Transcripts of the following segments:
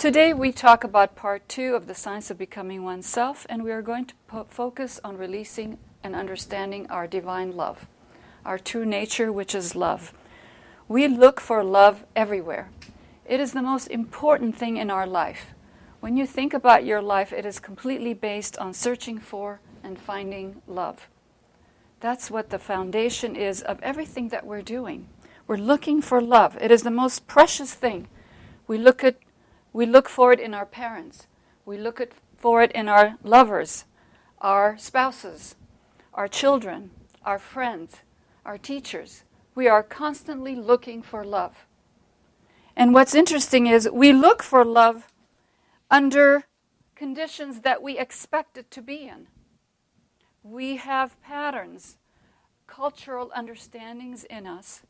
Today we talk about part 2 of the science of becoming oneself, and we are going to focus on releasing and understanding our divine love, our true nature, which is love. We look for love everywhere. It is the most important thing in our life. When you think about your life, it is completely based on searching for and finding love. That's what the foundation is of everything that we're doing. We're looking for love. It is the most precious thing. We look for it in our parents. We look for it in our lovers, our spouses, our children, our friends, our teachers. We are constantly looking for love. And what's interesting is we look for love under conditions that we expect it to be in. We have patterns, cultural understandings in us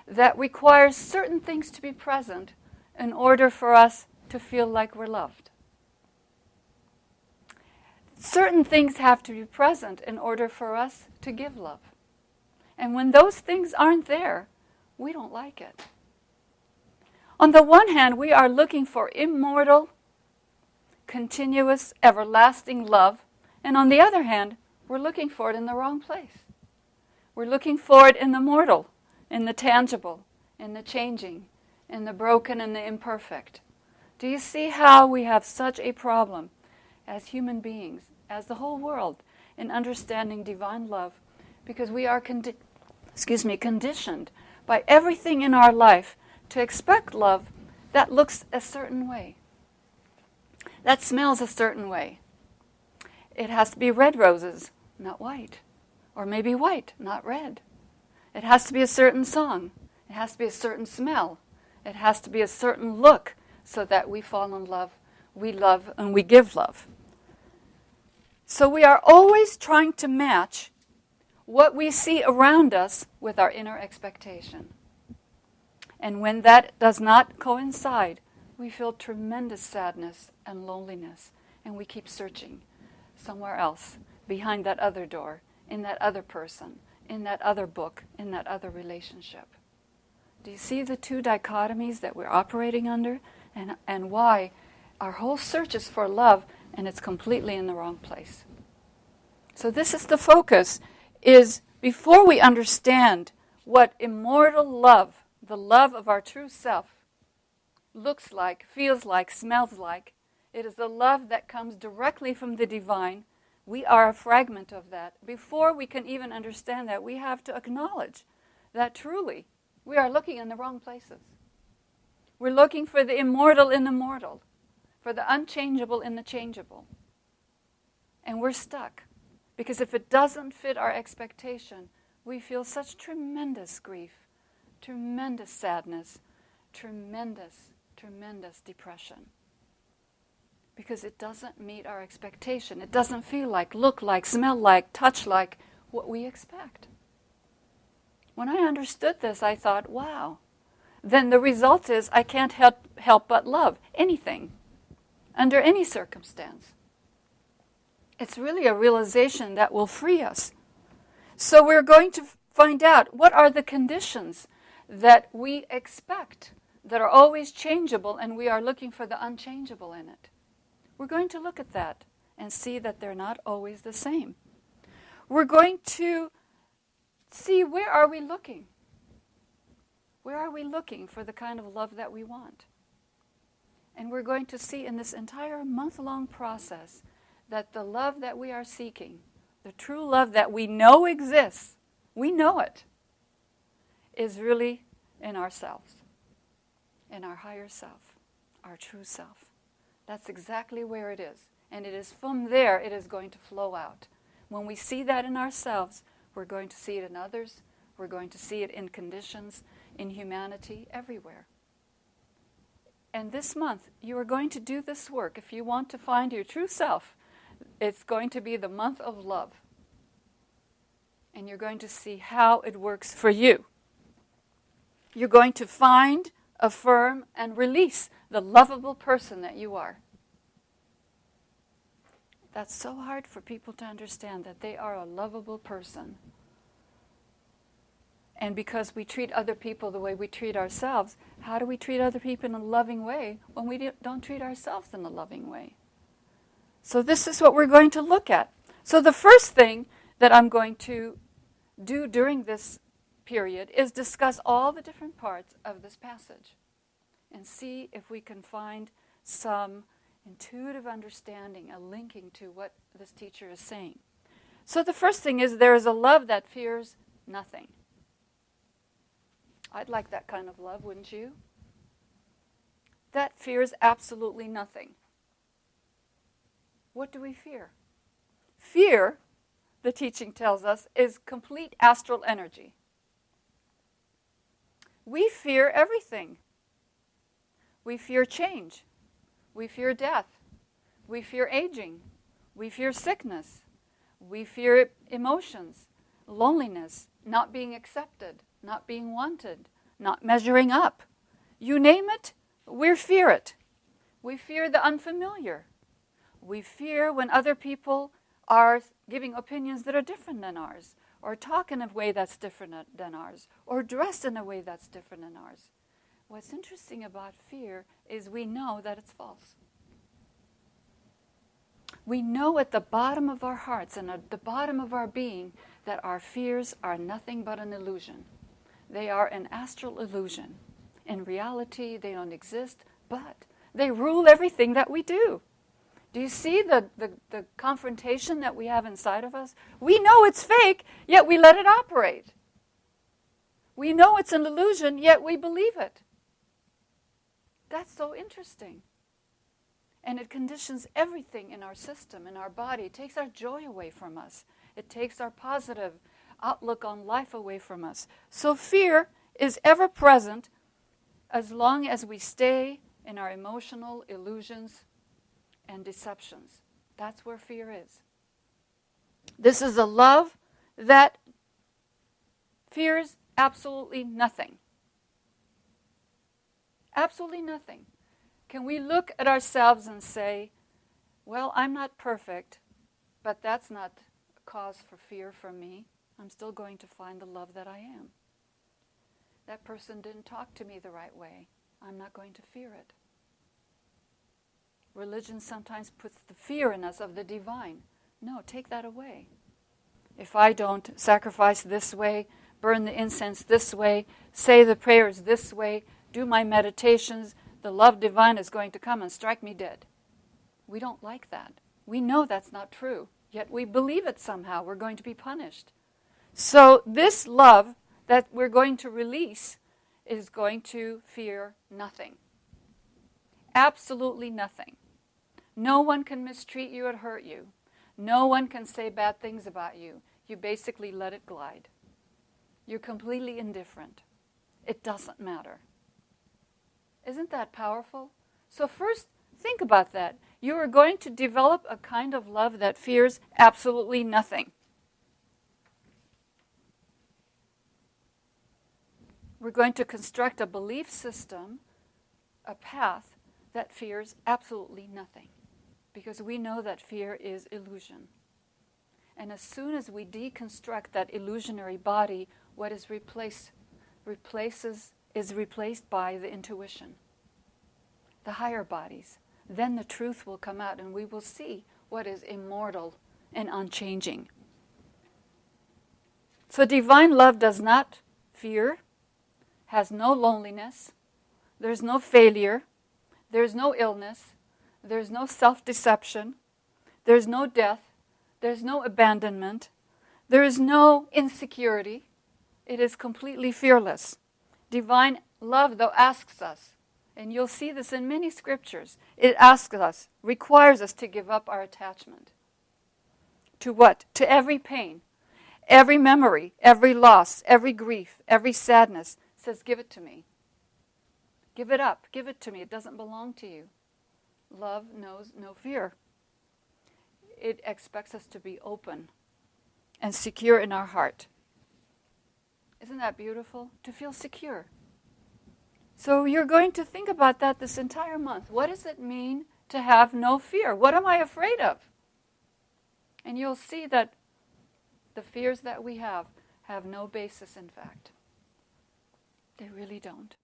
that require certain things to be present in order for us to feel like we're loved. Certain things have to be present in order for us to give love. And when those things aren't there, we don't like it. On the one hand, we are looking for immortal, continuous, everlasting love. And on the other hand, we're looking for it in the wrong place. We're looking for it in the mortal, in the tangible, in the changing, in the broken and the imperfect. Do you see how we have such a problem as human beings, as the whole world, in understanding divine love? Because we are conditioned by everything in our life to expect love that looks a certain way, that smells a certain way. It has to be red roses, not white. Or maybe white, not red. It has to be a certain song. It has to be a certain smell. It has to be a certain look so that we fall in love, we love, and we give love. So we are always trying to match what we see around us with our inner expectation. And when that does not coincide, we feel tremendous sadness and loneliness, and we keep searching somewhere else, behind that other door, in that other person, in that other book, in that other relationship. Do you see the two dichotomies that we're operating under, and why our whole search is for love and it's completely in the wrong place? So this is the focus, is before we understand what immortal love, the love of our true self, looks like, feels like, smells like, it is the love that comes directly from the divine. We are a fragment of that. Before we can even understand that, we have to acknowledge that truly we are looking in the wrong places. We're looking for the immortal in the mortal, for the unchangeable in the changeable. And we're stuck. Because if it doesn't fit our expectation, we feel such tremendous grief, tremendous sadness, tremendous depression. Because it doesn't meet our expectation. It doesn't feel like, look like, smell like, touch like what we expect. When I understood this, I thought, wow. Then the result is I can't help but love anything, under any circumstance. It's really a realization that will free us. So we're going to find out what are the conditions that we expect that are always changeable, and we are looking for the unchangeable in it. We're going to look at that and see that they're not always the same. We're going to see, where are we looking? Where are we looking for the kind of love that we want? And we're going to see in this entire month-long process that the love that we are seeking, the true love that we know exists, we know it, is really in ourselves, in our higher self, our true self. That's exactly where it is. And it is from there it is going to flow out. When we see that in ourselves, we're going to see it in others. We're going to see it in conditions, in humanity, everywhere. And this month, you are going to do this work. If you want to find your true self, it's going to be the month of love. And you're going to see how it works for you. You're going to find, affirm, and release the lovable person that you are. That's so hard for people to understand, that they are a lovable person. And because we treat other people the way we treat ourselves, how do we treat other people in a loving way when we don't treat ourselves in a loving way? So this is what we're going to look at. So the first thing that I'm going to do during this period is discuss all the different parts of this passage and see if we can find some intuitive understanding, a linking to what this teacher is saying. So the first thing is there is a love that fears nothing. I'd like that kind of love, wouldn't you? That fears absolutely nothing. What do we fear? Fear, the teaching tells us, is complete astral energy. We fear everything. We fear change. We fear death. We fear aging. We fear sickness. We fear emotions, loneliness, not being accepted, not being wanted, not measuring up. You name it, we fear it. We fear the unfamiliar. We fear when other people are giving opinions that are different than ours, or talk in a way that's different than ours, or dress in a way that's different than ours. What's interesting about fear is we know that it's false. We know at the bottom of our hearts and at the bottom of our being that our fears are nothing but an illusion. They are an astral illusion. In reality, they don't exist, but they rule everything that we do. Do you see the confrontation that we have inside of us? We know it's fake, yet we let it operate. We know it's an illusion, yet we believe it. That's so interesting. And it conditions everything in our system, in our body. It takes our joy away from us. It takes our positive outlook on life away from us. So fear is ever present as long as we stay in our emotional illusions and deceptions. That's where fear is. This is a love that fears absolutely nothing. Absolutely nothing. Can we look at ourselves and say, well, I'm not perfect, but that's not a cause for fear for me. I'm still going to find the love that I am. That person didn't talk to me the right way. I'm not going to fear it. Religion sometimes puts the fear in us of the divine. No, take that away. If I don't sacrifice this way, burn the incense this way, say the prayers this way, do my meditations, the love divine is going to come and strike me dead. We don't like that. We know that's not true, yet we believe it somehow. We're going to be punished. So this love that we're going to release is going to fear nothing. Absolutely nothing. No one can mistreat you or hurt you. No one can say bad things about you. You basically let it glide. You're completely indifferent. It doesn't matter. Isn't that powerful? So first, think about that. You are going to develop a kind of love that fears absolutely nothing. We're going to construct a belief system, a path that fears absolutely nothing. Because we know that fear is illusion. And as soon as we deconstruct that illusionary body, what is replaced by the intuition, the higher bodies. Then the truth will come out and we will see what is immortal and unchanging. So divine love does not fear, has no loneliness, there's no failure, there's no illness, there's no self-deception, there's no death, there's no abandonment, there is no insecurity. It is completely fearless. Divine love, though, asks us, and you'll see this in many scriptures, it asks us, requires us to give up our attachment. To what? To every pain, every memory, every loss, every grief, every sadness. It says, give it to me. Give it up. Give it to me. It doesn't belong to you. Love knows no fear. It expects us to be open and secure in our heart. Isn't that beautiful? To feel secure. So you're going to think about that this entire month. What does it mean to have no fear? What am I afraid of? And you'll see that the fears that we have no basis, in fact. They really don't.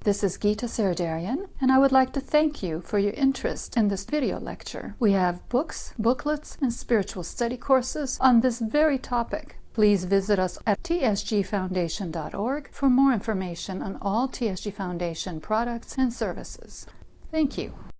This is Gita Saradarian, and I would like to thank you for your interest in this video lecture. We have books, booklets, and spiritual study courses on this very topic. Please visit us at tsgfoundation.org for more information on all TSG Foundation products and services. Thank you.